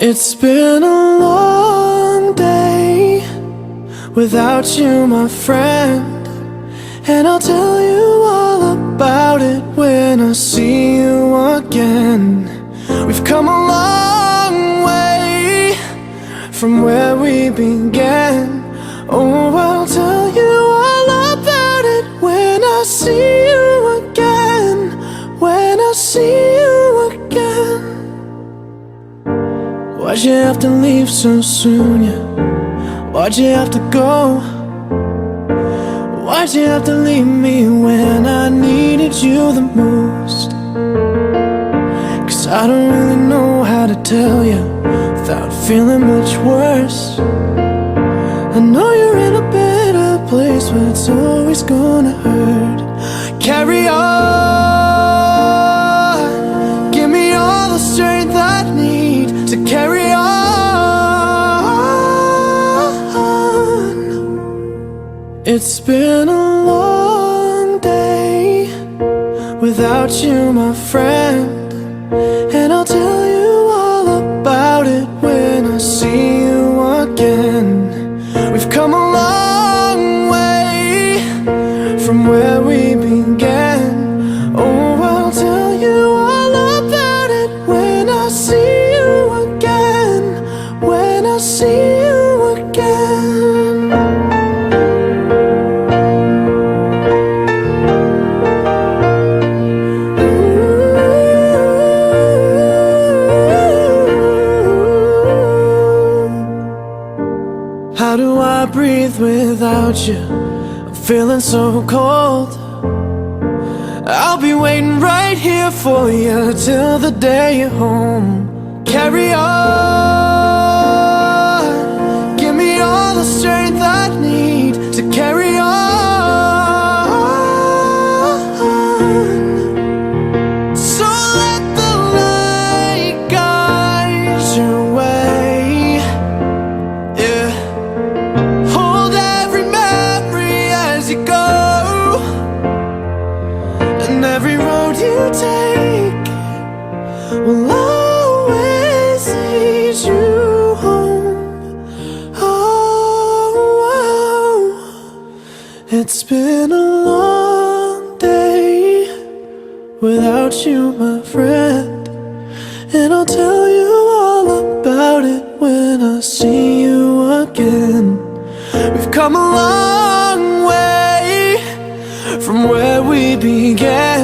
It's been a long day without you, my friend, and I'll tell you all about it when I see you again. We've come a long way from where we began. Oh, I'll tell you all about it when I see you again. When I see you again. Why'd you have to leave so soon, yeah? Why'd you have to go? Why'd you have to leave me when I needed you the most? 'Cause I don't really know how to tell you without feeling much worse. I know you're in a better place, but it's always gonna hurt. Carry on, give me all the strength I need to carry on. It's been a long day without you, my friend, and I'll tell you all about it when I see you again. We've come a long way from where we began. Oh, I'll tell you all about it when I see you again. When I see you again. How do I breathe without you? I'm feeling so cold. I'll be waiting right here for you till the day you're home. Carry on, give me all the strength I need to carry on. So let the light guide your way. Yeah. Hold every memory as you go, and every road you take will always lead you home. Oh, it's been a long day without you, my friend, and I'll tell you all about it when I see you again. We've come a long way from where we began.